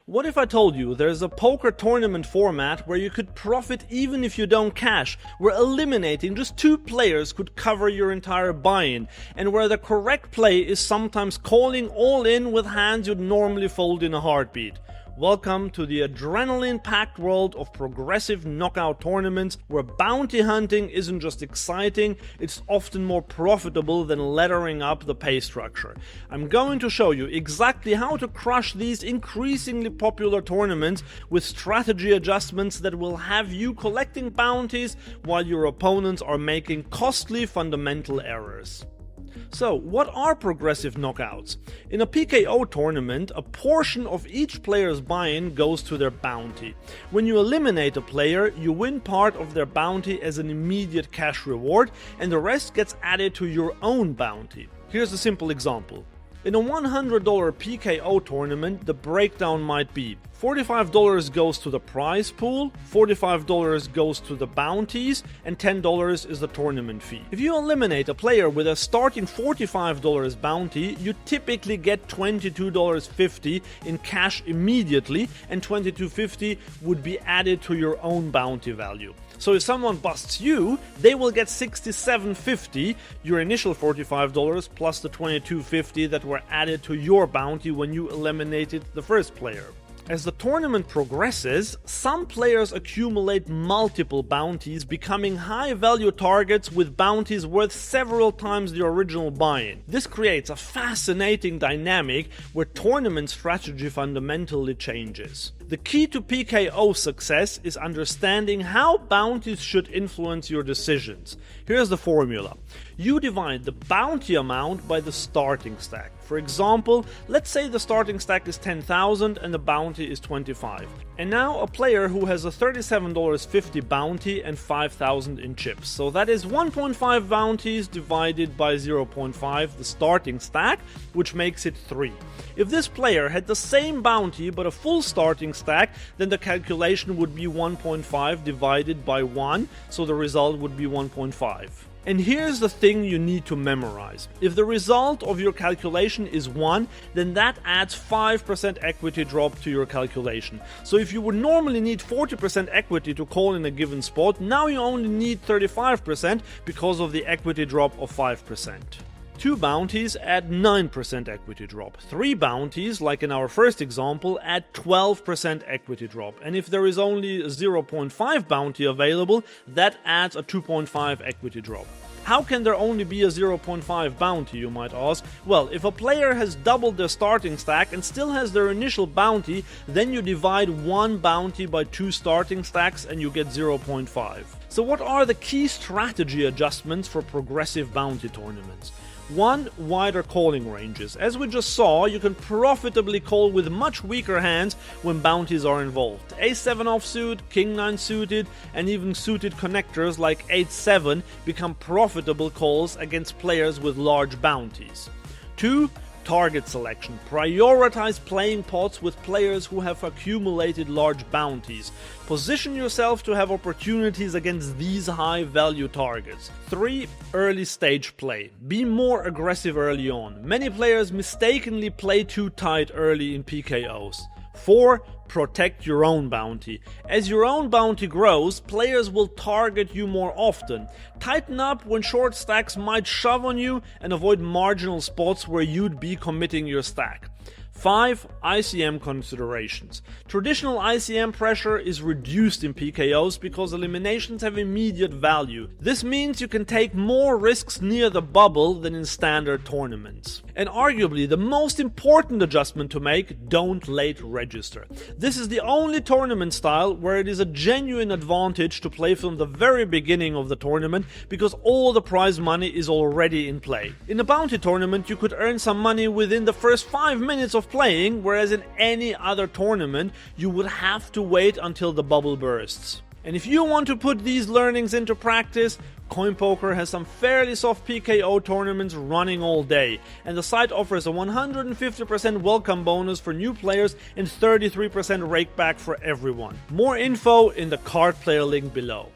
What if I told you there's a poker tournament format where you could profit even if you don't cash, where eliminating just 2 players could cover your entire buy-in, and where the correct play is sometimes calling all in with hands you'd normally fold in a heartbeat? Welcome to the adrenaline-packed world of progressive knockout tournaments, where bounty hunting isn't just exciting, it's often more profitable than lettering up the pay structure. I'm going to show you exactly how to crush these increasingly popular tournaments with strategy adjustments that will have you collecting bounties while your opponents are making costly fundamental errors. So, what are progressive knockouts? In a PKO tournament, a portion of each player's buy-in goes to their bounty. When you eliminate a player, you win part of their bounty as an immediate cash reward, and the rest gets added to your own bounty. Here's a simple example. In a $100 PKO tournament, the breakdown might be $45 goes to the prize pool, $45 goes to the bounties, and $10 is the tournament fee. If you eliminate a player with a starting $45 bounty, you typically get $22.50 in cash immediately, and $22.50 would be added to your own bounty value. So if someone busts you, they will get $67.50, your initial $45 plus the $22.50 that were added to your bounty when you eliminated the first player. As the tournament progresses, some players accumulate multiple bounties, becoming high-value targets with bounties worth several times the original buy-in. This creates a fascinating dynamic where tournament strategy fundamentally changes. The key to PKO success is understanding how bounties should influence your decisions. Here's the formula. You divide the bounty amount by the starting stack. For example, let's say the starting stack is 10,000 and the bounty is 25. And now a player who has a $37.50 bounty and 5,000 in chips. So that is 1.5 bounties divided by 0.5, the starting stack, which makes it 3. If this player had the same bounty but a full starting stack, then the calculation would be 1.5 divided by 1, so the result would be 1.5. And here's the thing you need to memorize. If the result of your calculation is 1, then that adds 5% equity drop to your calculation. So if you would normally need 40% equity to call in a given spot, now you only need 35% because of the equity drop of 5%. 2 bounties add 9% equity drop. 3 bounties, like in our first example, add 12% equity drop. And if there is only a 0.5 bounty available, that adds a 2.5 equity drop. How can there only be a 0.5 bounty, you might ask? Well, if a player has doubled their starting stack and still has their initial bounty, then you divide 1 bounty by 2 starting stacks and you get 0.5. So what are the key strategy adjustments for progressive bounty tournaments? 1. Wider calling ranges. As we just saw, you can profitably call with much weaker hands when bounties are involved. Ace-7 offsuit, King-9 suited, and even suited connectors like 8-7 become profitable calls against players with large bounties. 2. Target selection. Prioritize playing pots with players who have accumulated large bounties. Position yourself to have opportunities against these high-value targets. 3. Early stage play. Be more aggressive early on. Many players mistakenly play too tight early in PKOs. 4. Protect your own bounty. As your own bounty grows, players will target you more often. Tighten up when short stacks might shove on you, and avoid marginal spots where you'd be committing your stack. 5. ICM considerations. Traditional ICM pressure is reduced in PKOs because eliminations have immediate value. This means you can take more risks near the bubble than in standard tournaments. And arguably the most important adjustment to make, don't late register. This is the only tournament style where it is a genuine advantage to play from the very beginning of the tournament because all the prize money is already in play. In a bounty tournament you could earn some money within the first 5 minutes of playing, whereas in any other tournament you would have to wait until the bubble bursts. And if you want to put these learnings into practice, CoinPoker has some fairly soft PKO tournaments running all day, and the site offers a 150% welcome bonus for new players and 33% rakeback for everyone. More info in the card player link below.